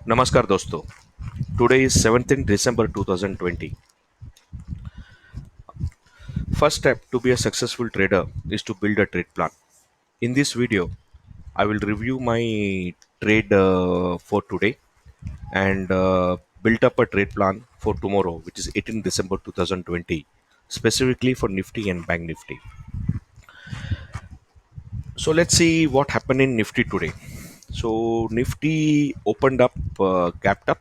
Namaskar dosto. Today is 17th December 2020. First step to be a successful trader is to build a trade plan. In this video, I will review my trade for today and build up a trade plan for tomorrow, which is 18th December 2020, specifically for Nifty and Bank Nifty. So let's see what happened in Nifty today. So Nifty opened up, gapped up,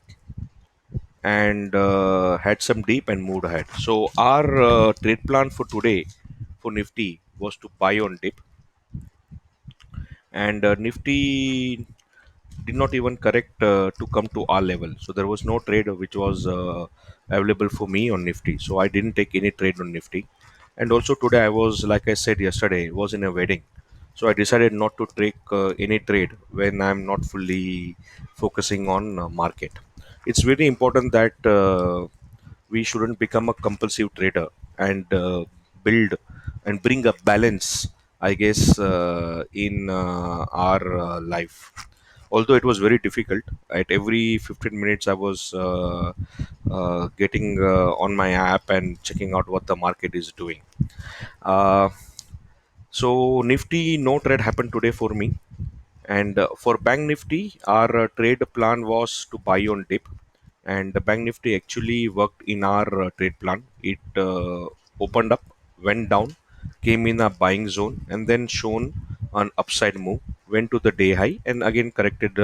and had some deep and moved ahead. So our trade plan for today for Nifty was to buy on dip, and Nifty did not even correct to come to our level. So there was no trade which was available for me on Nifty. So I didn't take any trade on Nifty. And also today I was, like I said yesterday, was in a wedding. So I decided not to take any trade when I'm not fully focusing on market. It's very important that we shouldn't become a compulsive trader and build and bring a balance, I guess, in our life. Although it was very difficult, at every 15 minutes I was getting on my app and checking out what the market is doing. uh, so Nifty, no trade happened today for me. And for Bank Nifty, our trade plan was to buy on dip, and the Bank Nifty actually worked in our trade plan. It opened up, went down, came in a buying zone, and then shown an upside move, went to the day high, and again corrected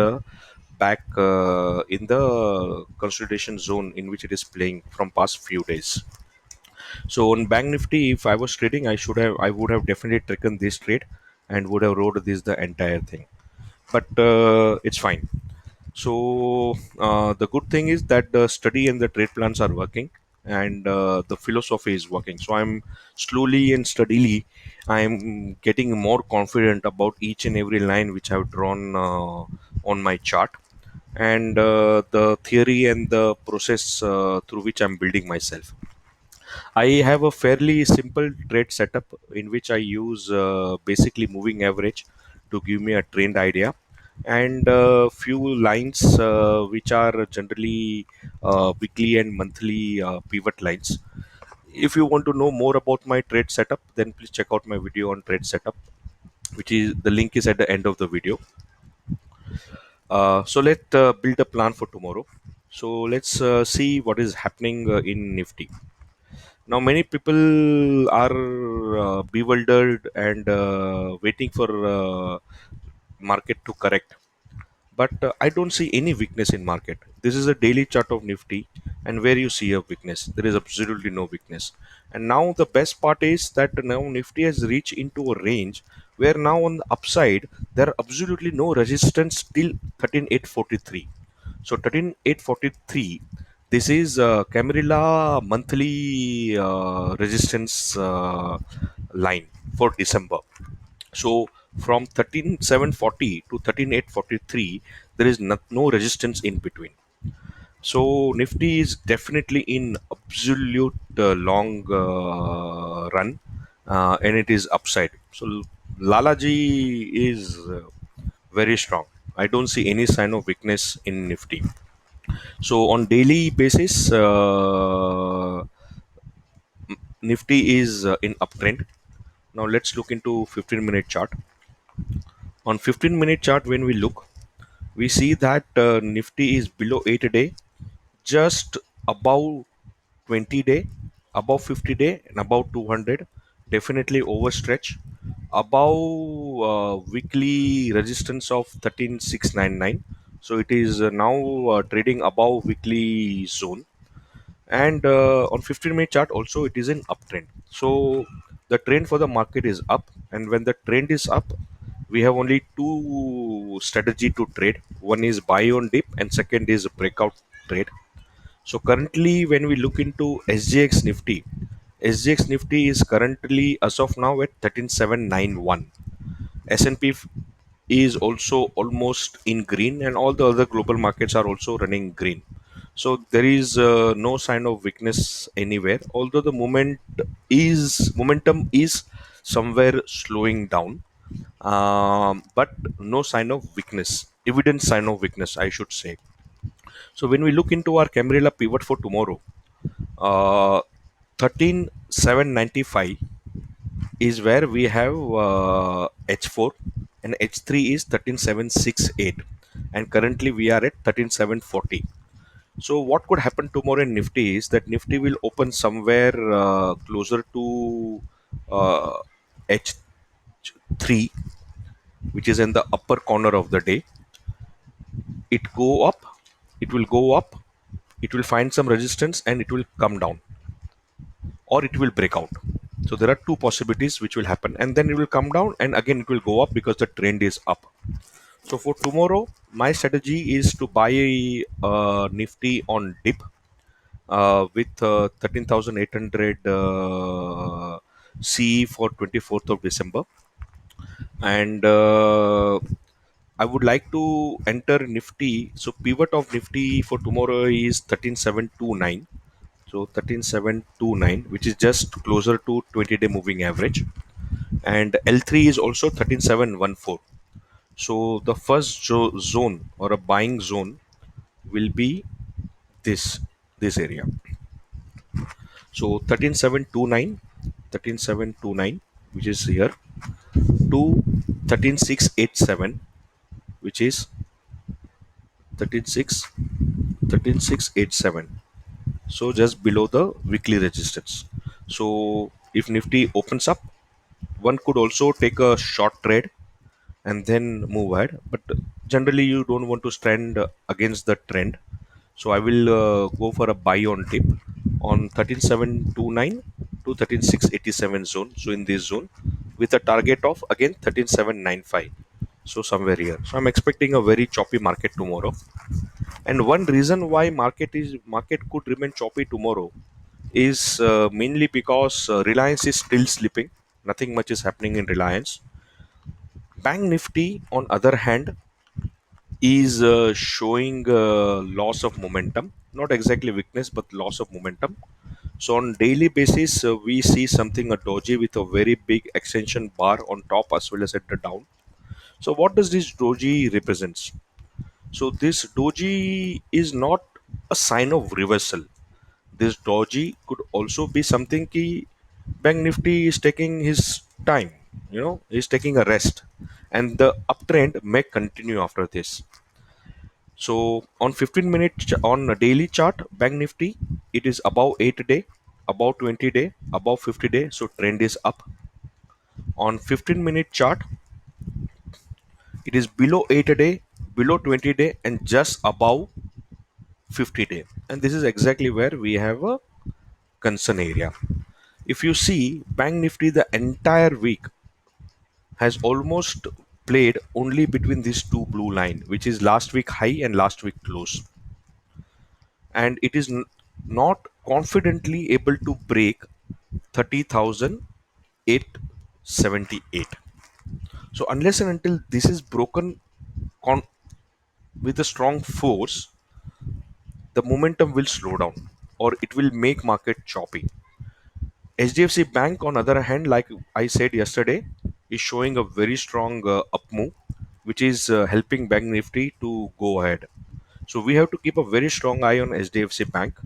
back in the consolidation zone in which it is playing from past few days. So on Bank Nifty, if I was trading, I would have definitely taken this trade and would have rode this the entire thing. But it's fine. So the good thing is that the study and the trade plans are working, and the philosophy is working. So I'm slowly and steadily, I'm getting more confident about each and every line which I've drawn on my chart, and the theory and the process through which I'm building myself. I have a fairly simple trade setup in which I use basically moving average to give me a trend idea, and few lines which are generally weekly and monthly pivot lines. If you want to know more about my trade setup, then please check out my video on trade setup, which is the link is at the end of the video. So let's build a plan for tomorrow. So let's see what is happening in Nifty. Now, many people are bewildered and waiting for market to correct. But I don't see any weakness in market. This is a daily chart of Nifty, and where you see a weakness, there is absolutely no weakness. And now the best part is that now Nifty has reached into a range where now on the upside there are absolutely no resistance till 13843. So 13843, this is Camarilla monthly resistance line for December. So from 13740 to 13843, there is no resistance in between. So Nifty is definitely in absolute long run, and it is upside. So Lalaji is very strong. I don't see any sign of weakness in Nifty. So on daily basis, Nifty is in uptrend. Now let's look into 15-minute chart. On 15-minute chart, when we look, we see that Nifty is below 8 a day, just above 20 day, above 50 day, and above 200. Definitely overstretch. Above weekly resistance of 13699. So it is now trading above weekly zone, and on 15-minute chart also it is in uptrend. So the trend for the market is up, and when the trend is up, we have only two strategy to trade. One is buy on dip, and second is breakout trade. So currently when we look into SGX Nifty is currently as of now at 13791. S&P is also almost in green, and all the other global markets are also running green. So there is no sign of weakness anywhere, although the momentum is somewhere slowing down, but no sign of weakness, evident sign of weakness, I should say. So when we look into our Camarilla pivot for tomorrow, 13795 is where we have H4, and H3 is 13768, and currently we are at 13740. So what could happen tomorrow in Nifty is that Nifty will open somewhere closer to uh, H3, which is in the upper corner of the day. It go up, it will go up, it will find some resistance, and it will come down, or it will break out. So there are two possibilities which will happen, and then it will come down and again it will go up because the trend is up. So for tomorrow, my strategy is to buy Nifty on dip with 13,800 CE for 24th of December, and I would like to enter Nifty. So pivot of Nifty for tomorrow is 13729. So 13729, which is just closer to 20-day moving average, and L3 is also 13714. So the first zone or a buying zone will be this this area. So 13729, 13729, which is here, to 13687, which is 136 13687. So just below the weekly resistance. So if Nifty opens up, one could also take a short trade and then move ahead. But generally, you don't want to stand against the trend. So I will go for a buy on dip on 13729 to 13687 zone. So in this zone, with a target of again 13795. So somewhere here. So I'm expecting a very choppy market tomorrow. And one reason why market could remain choppy tomorrow is mainly because Reliance is still slipping. Nothing much is happening in Reliance. Bank Nifty, on other hand, is showing loss of momentum. Not exactly weakness, but loss of momentum. So on daily basis, we see something a doji with a very big extension bar on top as well as at the down. So what does this doji represents? So this doji is not a sign of reversal. This doji could also be something ki Bank Nifty is taking his time, he's taking a rest, and the uptrend may continue after this. So on 15 minute on a daily chart, Bank Nifty, it is above 8 day, above 20 day, above 50 day, so trend is up. On 15-minute chart, it is below 8 a day, below 20 day, and just above 50 day. And this is exactly where we have a concern area. If you see Bank Nifty, the entire week has almost played only between these two blue line, which is last week high and last week close, and it is not confidently able to break 30,878. So unless and until this is broken con- with a strong force, the momentum will slow down or it will make market choppy. HDFC Bank, on other hand, like I said yesterday, is showing a very strong up move, which is helping Bank Nifty to go ahead. So we have to keep a very strong eye on HDFC Bank.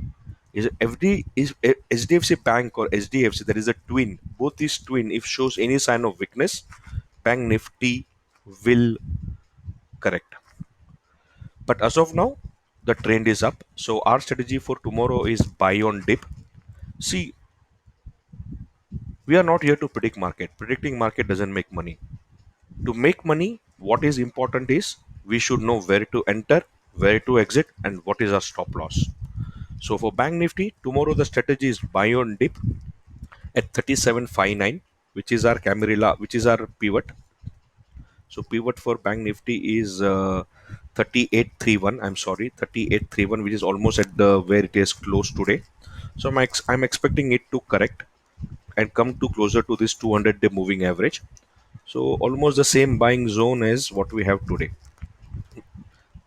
Is HDFC Bank or HDFC, there is a twin. Both these twin, if shows any sign of weakness, Bank Nifty will correct. But as of now, the trend is up. So our strategy for tomorrow is buy on dip. See, we are not here to predict market. Predicting market doesn't make money. To make money, what is important is we should know where to enter, where to exit, and what is our stop loss. So for Bank Nifty, tomorrow the strategy is buy on dip at 3759, which is our Camarilla, which is our pivot. So pivot for Bank Nifty is 3831. I'm sorry, 3831, which is almost at the where it is close today. So I'm expecting it to correct and come to closer to this 200-day moving average. So almost the same buying zone as what we have today.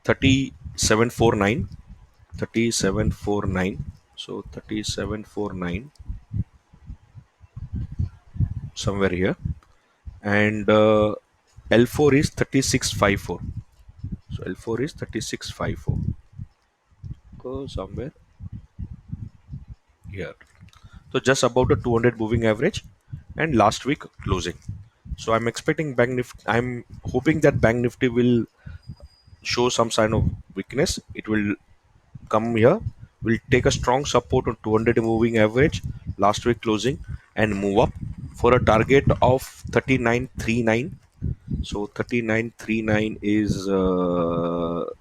3749, 3749. So 3749 somewhere here, and L4 is 3654. So L4 is 3654. somewhere here. So just about a 200 moving average and last week closing. So I'm expecting Bank Nifty. I'm hoping that Bank Nifty will show some sign of weakness. It will come here, will take a strong support on 200 moving average last week closing and move up for a target of 39.39. So 39.39 is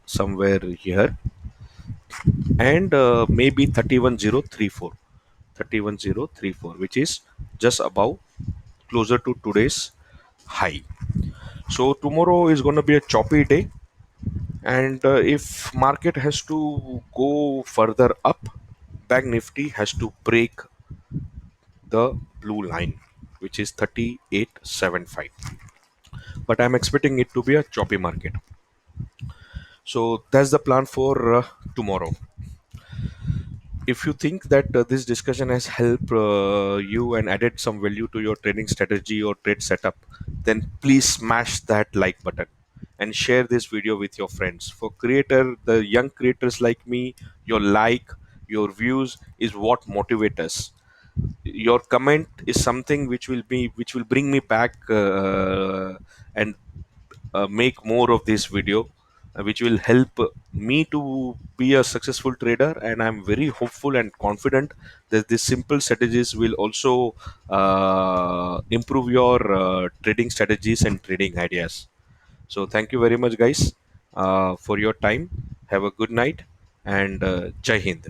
somewhere here, and maybe 31.034, 31.034, which is just above, closer to today's high. So tomorrow is going to be a choppy day, and if market has to go further up, Bank Nifty has to break the blue line, which is 38.75. But I'm expecting it to be a choppy market. So that's the plan for tomorrow. If you think that this discussion has helped you and added some value to your trading strategy or trade setup, then please smash that like button and share this video with your friends. For the young creators like me, your like, your views is what motivate us. Your comment is something which will bring me back and make more of this video, which will help me to be a successful trader. And I'm very hopeful and confident that these simple strategies will also improve your trading strategies and trading ideas. So thank you very much, guys, for your time. Have a good night, and Jai Hind.